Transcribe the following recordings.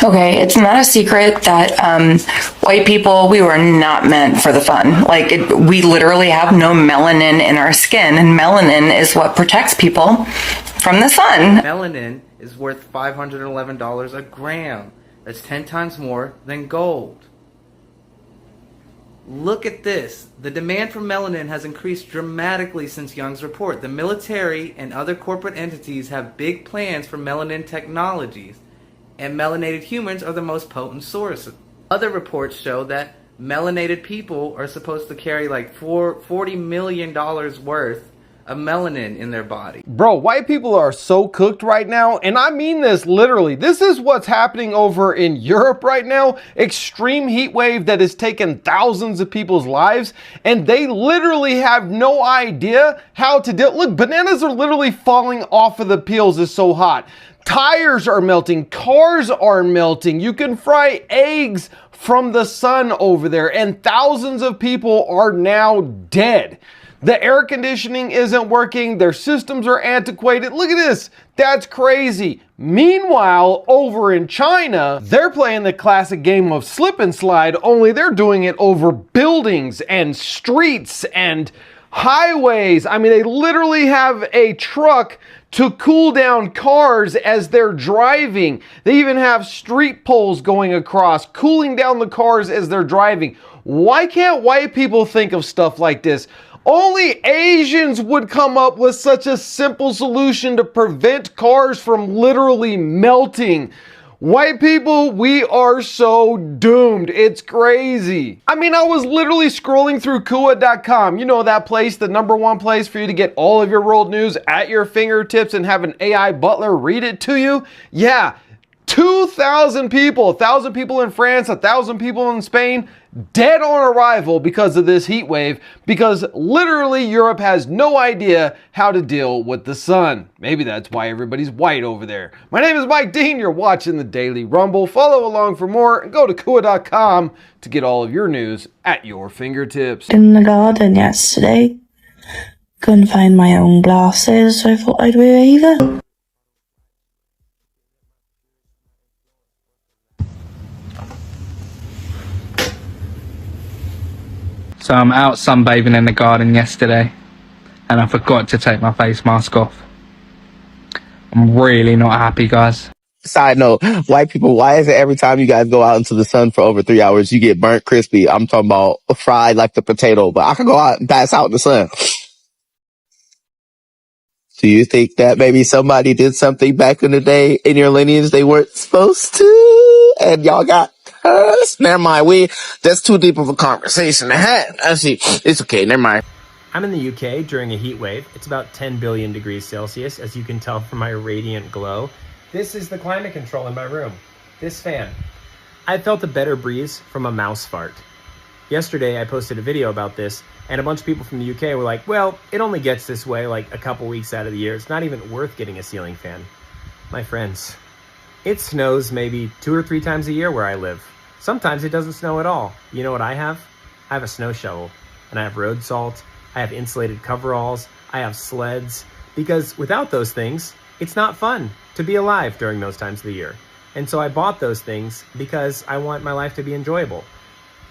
Okay, it's not a secret that white people, we were not meant for the fun. We literally have no melanin in our skin, and melanin is what protects people from the sun. Melanin is worth $511 a gram. That's 10 times more than gold. Look at this. The demand for melanin has increased dramatically since Young's report. The military and other corporate entities have big plans for melanin technologies, and melanated humans are the most potent source. Other reports show that melanated people are supposed to carry like $40 million worth of melanin in their body. Bro, white people are so cooked right now, and I mean this literally. This is what's happening over in Europe right now. Extreme heat wave that has taken thousands of people's lives, and they literally have no idea how to deal. Look, bananas are literally falling off of the peels. It's so hot. Tires are melting, cars are melting. You can fry eggs from the sun over there, and thousands of people are now dead. The air conditioning isn't working. Their systems are antiquated. Look at this. That's crazy. Meanwhile, over in China, they're playing the classic game of slip and slide, only they're doing it over buildings and streets and highways. I mean, they literally have a truck to cool down cars as they're driving. They even have street poles going across, cooling down the cars as they're driving. Why can't white people think of stuff like this? Only Asians would come up with such a simple solution to prevent cars from literally melting. White people, we are so doomed. It's crazy. I mean, I was literally scrolling through Kua.com. You know that place, the #1 place for you to get all of your world news at your fingertips and have an AI butler read it to you? Yeah, 2,000 people, 1,000 people in France, 1,000 people in Spain, dead on arrival because of this heat wave, because literally Europe has no idea how to deal with the sun. Maybe that's why everybody's white over there. My name is Mike Dean. You're watching the Daily Rumble. Follow along for more and go to Kua.com to get all of your news at your fingertips. In the garden yesterday, couldn't find my own glasses, so I thought I'd wear either. So I'm out sunbathing in the garden yesterday, and I forgot to take my face mask off. I'm really not happy, guys. Side note, white people, why is it every time you guys go out into the sun for over 3 hours, you get burnt crispy? I'm talking about fried like the potato, but I can go out and pass out in the sun. Do you think that maybe somebody did something back in the day in your lineage they weren't supposed to, and y'all got cursed? Never mind, that's too deep of a conversation to have. Actually, it's okay, never mind. I'm in the UK during a heat wave. It's about 10 billion degrees Celsius, as you can tell from my radiant glow. This is the climate control in my room. This fan. I felt a better breeze from a mouse fart. Yesterday, I posted a video about this, and a bunch of people from the UK were like, well, it only gets this way like a couple weeks out of the year. It's not even worth getting a ceiling fan. My friends, it snows maybe 2 or 3 times a year where I live. Sometimes it doesn't snow at all. You know what I have? I have a snow shovel, and I have road salt, I have insulated coveralls, I have sleds, because without those things, it's not fun to be alive during those times of the year. And so I bought those things because I want my life to be enjoyable.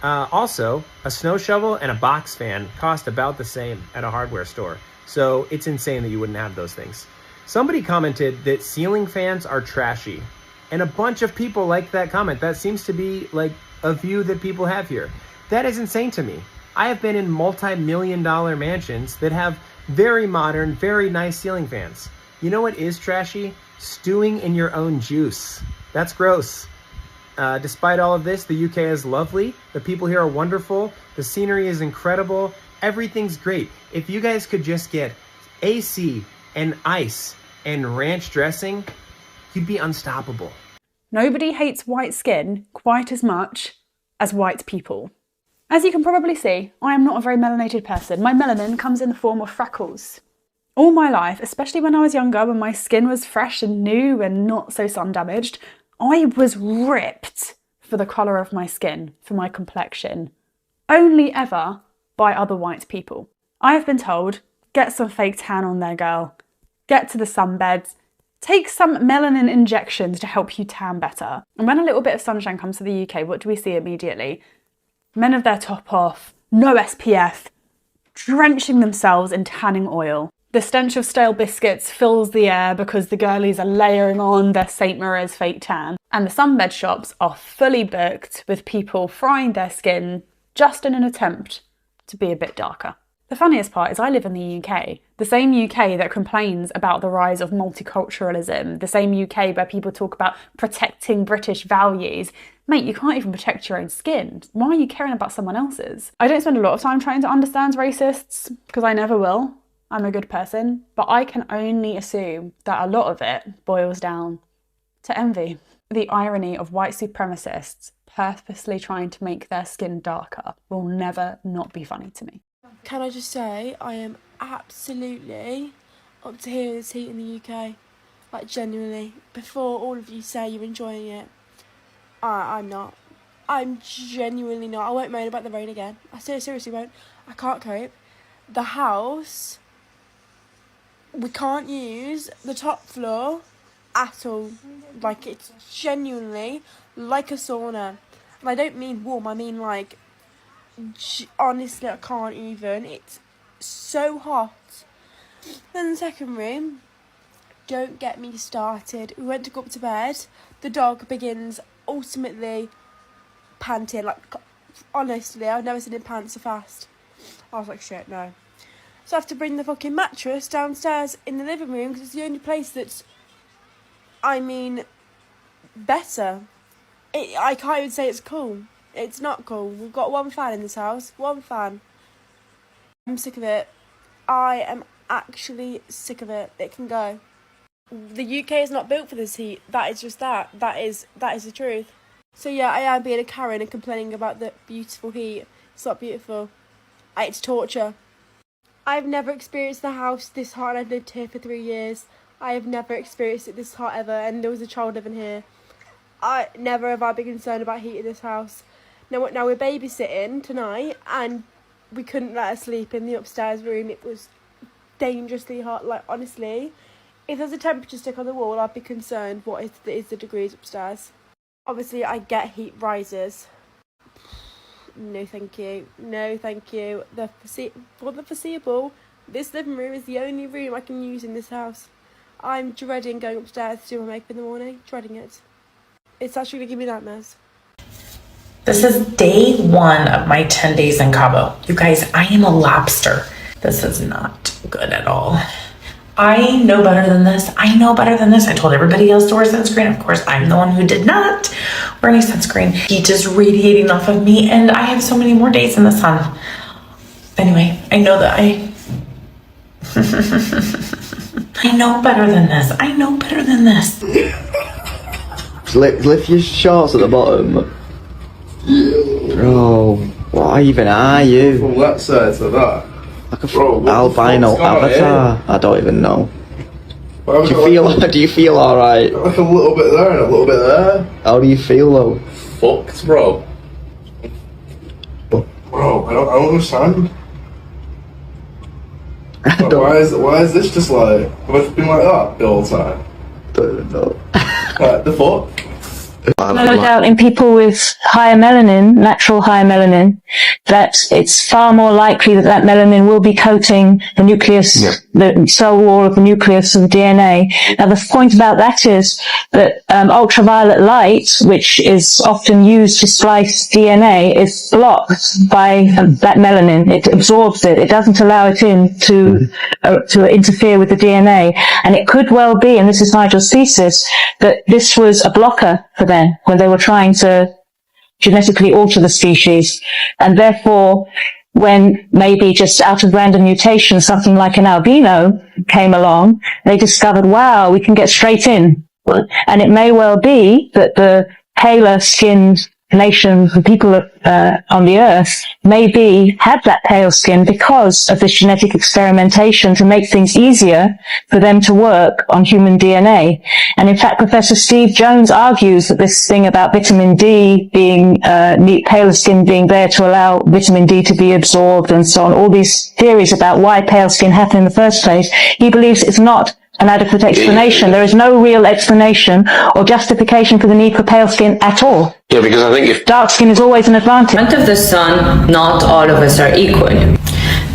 Also, a snow shovel and a box fan cost about the same at a hardware store. So it's insane that you wouldn't have those things. Somebody commented that ceiling fans are trashy. And a bunch of people liked that comment. That seems to be like a view that people have here. That is insane to me. I have been in multi-million-dollar mansions that have very modern, very nice ceiling fans. You know what is trashy? Stewing in your own juice. That's gross. Despite all of this, the UK is lovely. The people here are wonderful. The scenery is incredible. Everything's great. If you guys could just get AC and ice and ranch dressing, you'd be unstoppable. Nobody hates white skin quite as much as white people. As you can probably see, I am not a very melanated person. My melanin comes in the form of freckles. All my life, especially when I was younger, when my skin was fresh and new and not so sun damaged, I was ripped for the colour of my skin, for my complexion. Only ever by other white people. I have been told, get some fake tan on there, girl. Get to the sunbeds. Take some melanin injections to help you tan better. And when a little bit of sunshine comes to the UK, what do we see immediately? Men have their top off, no SPF, drenching themselves in tanning oil. The stench of stale biscuits fills the air because the girlies are layering on their St. Moriz fake tan. And the sunbed shops are fully booked with people frying their skin just in an attempt to be a bit darker. The funniest part is I live in the UK, the same UK that complains about the rise of multiculturalism, the same UK where people talk about protecting British values. Mate, you can't even protect your own skin. Why are you caring about someone else's? I don't spend a lot of time trying to understand racists, because I never will. I'm a good person, but I can only assume that a lot of it boils down to envy. The irony of white supremacists purposely trying to make their skin darker will never not be funny to me. Can I just say, I am absolutely up to here with this heat in the UK. Like, genuinely. Before all of you say you're enjoying it, I'm not. I'm genuinely not. I won't moan about the rain again. I seriously won't. I can't cope. The house, we can't use the top floor at all. Like, it's genuinely like a sauna. And I don't mean warm, I mean like, honestly, I can't even. It's so hot. Then the second room, don't get me started. We went to go up to bed. The dog begins ultimately panting. Like, honestly, I've never seen him pant so fast. I was like, shit, no. So I have to bring the fucking mattress downstairs in the living room because it's the only place that's, I mean, better. I can't even say it's cool. It's not cool. We've got one fan in this house. One fan. I'm sick of it. I am actually sick of it. It can go. The UK is not built for this heat. That is just that. That is the truth. So yeah, I am being a Karen and complaining about the beautiful heat. It's not beautiful. It's torture. I've never experienced the house this hot. I've lived here for 3 years. I have never experienced it this hot ever, and there was a child living here. Never have I been concerned about heat in this house. Now we're babysitting tonight, and we couldn't let her sleep in the upstairs room. It was dangerously hot. Like, honestly, if there's a temperature stick on the wall, I'd be concerned what is the degrees upstairs. Obviously, I get heat rises. No, thank you. No, thank you. For the foreseeable, this living room is the only room I can use in this house. I'm dreading going upstairs to do my makeup in the morning. Dreading it. It's actually going to give me nightmares. This is day 1 of my 10 days in Cabo. You guys, I am a lobster. This is not good at all. I know better than this. I know better than this. I told everybody else to wear sunscreen. Of course, I'm the one who did not wear any sunscreen. Heat is radiating off of me, and I have so many more days in the sun. Anyway, I know that I know better than this. I know better than this. Lift your shorts at the bottom. Bro, what even are you? From that side to that. Like a albino avatar. I don't even know. Do you feel alright? Like a little bit there and a little bit there. How do you feel though? Fucked, bro. Bro, I don't understand. Why is this just like, have I been like that the whole time? Don't even know. Like, the fuck? No doubt in people with higher melanin, natural higher melanin, that it's far more likely that that melanin will be coating the nucleus, the cell wall of the nucleus of the DNA. Now the point about that is that ultraviolet light, which is often used to splice DNA, is blocked by that melanin. It absorbs it. It doesn't allow it in to interfere with the DNA. And it could well be, and this is Nigel's thesis, that this was a blocker for them when they were trying to genetically alter the species, and therefore when maybe just out of random mutation something like an albino came along, they discovered, wow, we can get straight in. And it may well be that the paler skinned nations, the people on the earth, maybe had that pale skin because of this genetic experimentation to make things easier for them to work on human DNA. And in fact, Professor Steve Jones argues that this thing about vitamin D being, paler skin being there to allow vitamin D to be absorbed and so on, all these theories about why pale skin happened in the first place, he believes it's not an adequate explanation. There is no real explanation or justification for the need for pale skin at all. Yeah, because I think if dark skin is always an advantage. In front of the sun, not all of us are equal.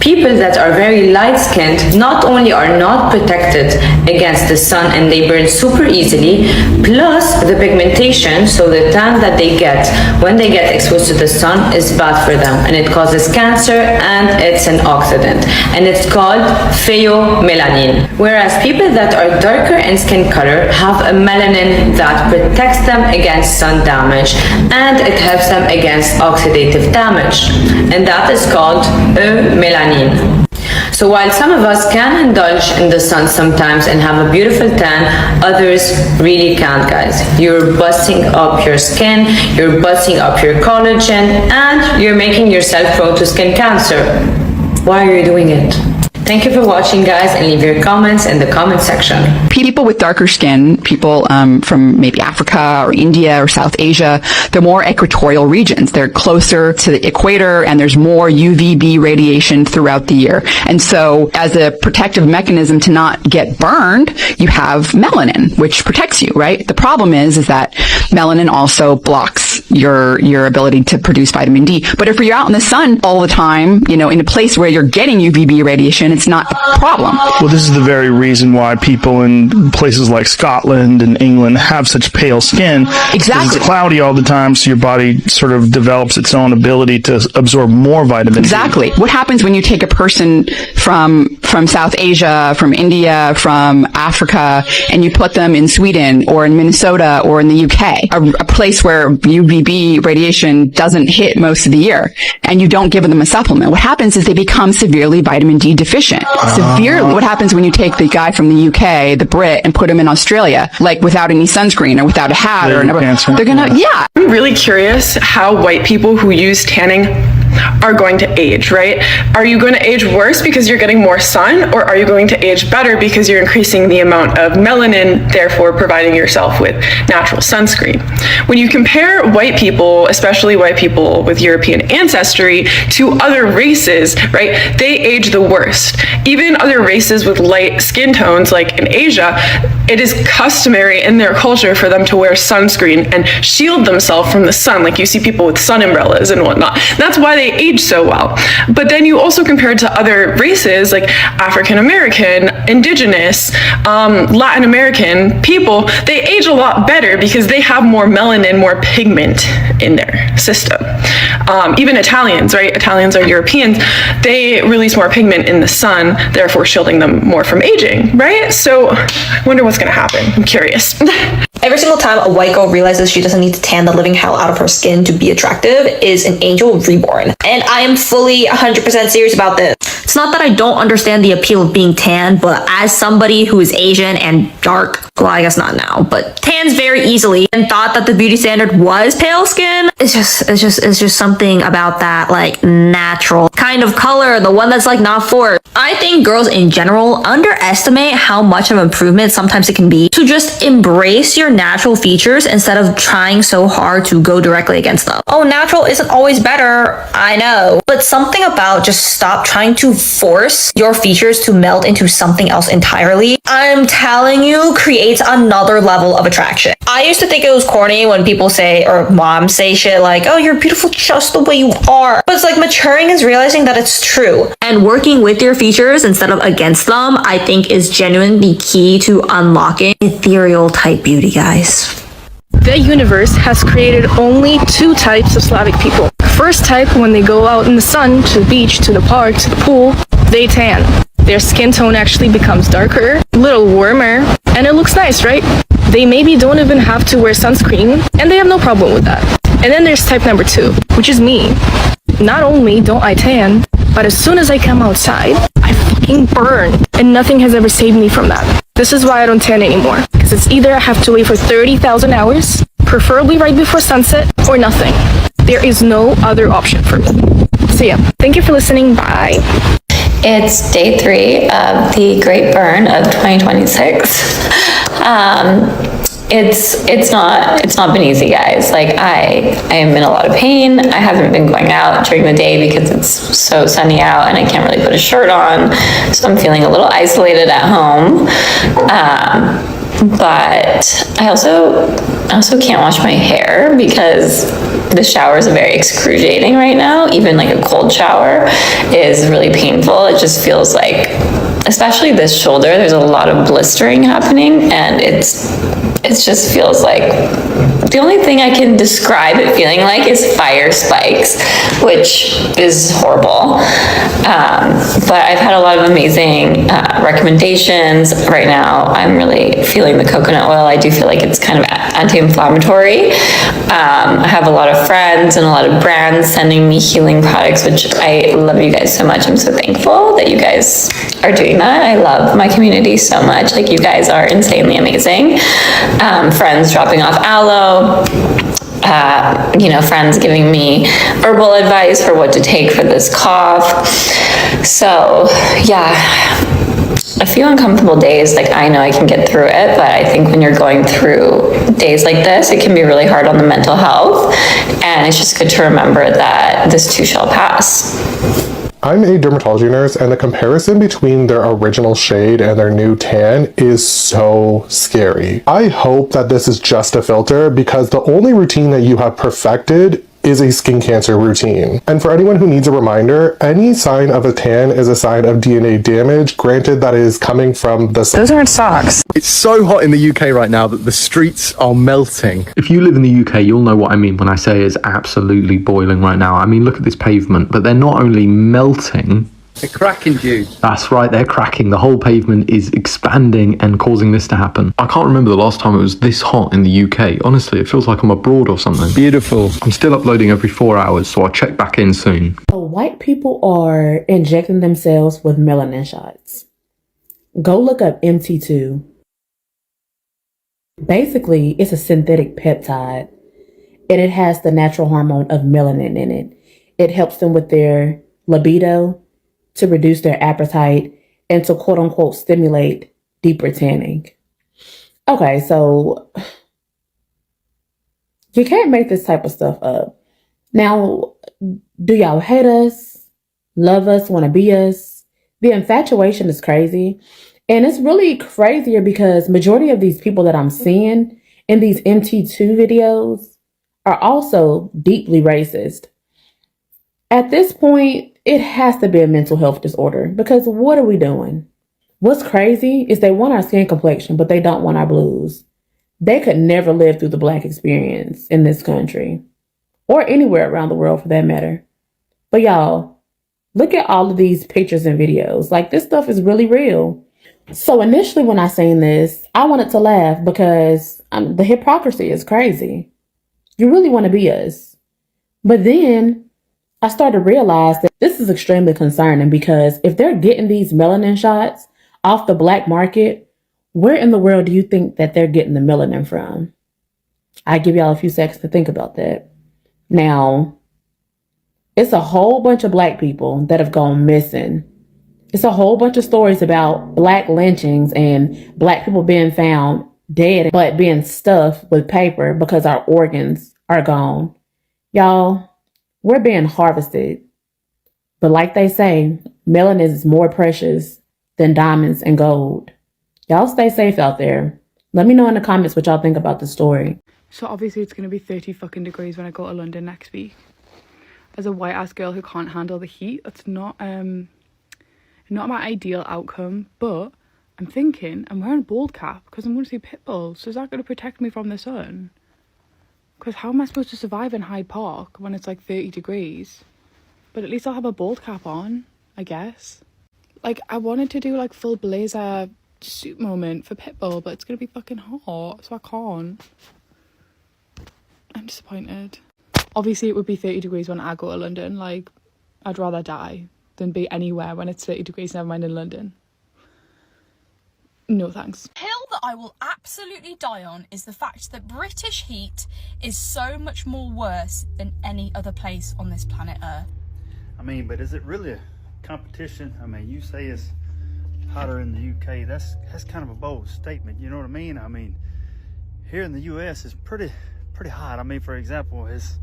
People that are very light-skinned not only are not protected against the sun and they burn super easily, plus the pigmentation, so the tan that they get when they get exposed to the sun is bad for them, and it causes cancer, and it's an oxidant, and it's called pheomelanin. Whereas people that are darker in skin color have a melanin that protects them against sun damage, and it helps them against oxidative damage, and that is called melanin. So while some of us can indulge in the sun sometimes and have a beautiful tan, others really can't, guys. You're busting up your skin, you're busting up your collagen, and you're making yourself prone to skin cancer. Why are you doing it? Thank you for watching, guys, and leave your comments in the comment section. People with darker skin, people from maybe Africa or India or South Asia, they're more equatorial regions. They're closer to the equator, and there's more UVB radiation throughout the year. And so as a protective mechanism to not get burned, you have melanin, which protects you, right? The problem is that melanin also blocks your ability to produce vitamin D. But if you're out in the sun all the time, in a place where you're getting UVB radiation, it's not a problem. Well, this is the very reason why people in places like Scotland and England have such pale skin. Exactly. It's cloudy all the time, so your body sort of develops its own ability to absorb more vitamin D. Exactly. What happens when you take a person from South Asia, from India, from Africa, and you put them in Sweden or in Minnesota or in the UK, a place where UVB radiation doesn't hit most of the year, and you don't give them a supplement? What happens is they become severely vitamin D deficient. Severely. What happens when you take the guy from the UK, the Brit, and put him in Australia, like without any sunscreen or without a hat or whatever? They're gonna, yeah. I'm really curious how white people who use tanning are going to age, right? Are you going to age worse because you're getting more sun, or are you going to age better because you're increasing the amount of melanin, therefore providing yourself with natural sunscreen? When you compare white people, especially white people with European ancestry, to other races, right, they age the worst. Even other races with light skin tones, like in Asia, it is customary in their culture for them to wear sunscreen and shield themselves from the sun. Like you see people with sun umbrellas and whatnot. That's why they age so well. But then you also compare it to other races like African American, indigenous, Latin American people, they age a lot better because they have more melanin, more pigment in their system. Even Italians, right? Italians are Europeans. They release more pigment in the sun, therefore shielding them more from aging, right? So I wonder what's gonna happen. I'm curious. Every single time a white girl realizes she doesn't need to tan the living hell out of her skin to be attractive is an angel reborn. And I am fully 100% serious about this. It's not that I don't understand the appeal of being tan, but as somebody who is Asian and dark, well, I guess not now, but tans very easily and thought that the beauty standard was pale skin, it's just something about that like natural kind of color, the one that's like not forced. I think girls in general underestimate how much of an improvement sometimes it can be to just embrace your natural features instead of trying so hard to go directly against them. Oh, natural isn't always better, I know, but something about just stop trying to force your features to meld into something else entirely, I'm telling you, creates another level of attraction. I used to think it was corny when people say, or moms say shit like, oh, you're beautiful just the way you are. But it's like maturing is realizing that it's true. And working with your features instead of against them, I think is genuinely key to unlocking ethereal type beauty, guys. The universe has created only two types of Slavic people. First type, when they go out in the sun, to the beach, to the park, to the pool, they tan. Their skin tone actually becomes darker, a little warmer, and it looks nice, right? They maybe don't even have to wear sunscreen, and they have no problem with that. And then there's type number 2, which is me. Not only don't I tan, but as soon as I come outside, I fucking burn, and nothing has ever saved me from that. This is why I don't tan anymore, because it's either I have to wait for 30,000 hours, preferably right before sunset, or nothing. There is no other option for me. So yeah, thank you for listening, bye. It's day 3 of the Great Burn of 2026. it's not been easy, guys. Like I am in a lot of pain. I haven't been going out during the day because it's so sunny out and I can't really put a shirt on. So I'm feeling a little isolated at home. But I also can't wash my hair because the showers are very excruciating right now. Even like a cold shower is really painful. It just feels like, especially this shoulder, there's a lot of blistering happening, and it just feels like, the only thing I can describe it feeling like is fire spikes, which is horrible. But I've had a lot of amazing recommendations. Right now, I'm really feeling the coconut oil. I do feel like it's kind of anti-inflammatory. I have a lot of friends and a lot of brands sending me healing products, which I love you guys so much. I'm so thankful that you guys are doing that. I love my community so much. Like, you guys are insanely amazing. Friends dropping off aloe, friends giving me herbal advice for what to take for this cough. So yeah, a few uncomfortable days, like I know I can get through it, but I think when you're going through days like this, it can be really hard on the mental health, and it's just good to remember that this too shall pass. I'm a dermatology nurse, and the comparison between their original shade and their new tan is so scary. I hope that this is just a filter, because the only routine that you have perfected is a skin cancer routine. And for anyone who needs a reminder, any sign of a tan is a sign of DNA damage, granted that is coming from the... Those aren't socks. It's so hot in the UK right now that the streets are melting. If you live in the UK, you'll know what I mean when I say it's absolutely boiling right now. I mean, look at this pavement, but they're not only melting, they're cracking, dude. That's right, they're cracking. The whole pavement is expanding and causing this to happen. I can't remember the last time it was this hot in the UK. Honestly, it feels like I'm abroad or something. Beautiful. I'm still uploading every 4 hours, so I'll check back in soon. So white people are injecting themselves with melanin shots. Go look up MT2. Basically, it's a synthetic peptide, and it has the natural hormone of melanin in it. It helps them with their libido, to reduce their appetite, and to quote unquote stimulate deeper tanning. Okay, so you can't make this type of stuff up. Now, do y'all hate us, love us, want to be us? The infatuation is crazy. And it's really crazier because majority of these people that I'm seeing in these MT2 videos are also deeply racist. At this point, it has to be a mental health disorder, because what are we doing? What's crazy is they want our skin complexion, but they don't want our blues. They could never live through the Black experience in this country, or anywhere around the world for that matter. But y'all, look at all of these pictures and videos. Like, this stuff is really real. So initially when I seen this, I wanted to laugh because the hypocrisy is crazy. You really want to be us. But then I started to realize that this is extremely concerning, because if they're getting these melanin shots off the black market, where in the world do you think that they're getting the melanin from? I give y'all a few seconds to think about that. Now, it's a whole bunch of black people that have gone missing. It's a whole bunch of stories about black lynchings and black people being found dead, but being stuffed with paper because our organs are gone. Y'all, we're being harvested. But like they say, melanin is more precious than diamonds and gold. Y'all stay safe out there. Let me know in the comments what y'all think about the story. So obviously it's going to be 30 fucking degrees when I go to London next week. As a white ass girl who can't handle the heat, that's not my ideal outcome. But I'm thinking I'm wearing a bald cap because I'm going to see pit bulls. So is that going to protect me from the sun? Because how am I supposed to survive in Hyde Park when it's like 30 degrees? But at least I'll have a bald cap on, I guess. Like, I wanted to do like full blazer suit moment for Pitbull, but it's going to be fucking hot, so I can't. I'm disappointed. Obviously, it would be 30 degrees when I go to London. Like, I'd rather die than be anywhere when it's 30 degrees, never mind in London. No thanks. Hill that I will absolutely die on is the fact that British heat is so much more worse than any other place on this planet Earth. I mean, but is it really a competition? I mean, you say it's hotter in the UK. That's kind of a bold statement. You know what I mean? I mean, here in the U.S. is pretty hot. I mean, for example, it's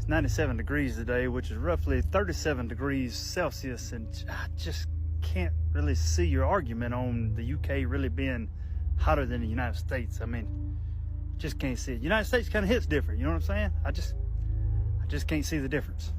97 degrees today, which is roughly 37 degrees Celsius, and I just can't really see your argument on the UK really being hotter than the United States. I mean, just can't see it. United States kind of hits different, you know what I'm saying? I just can't see the difference.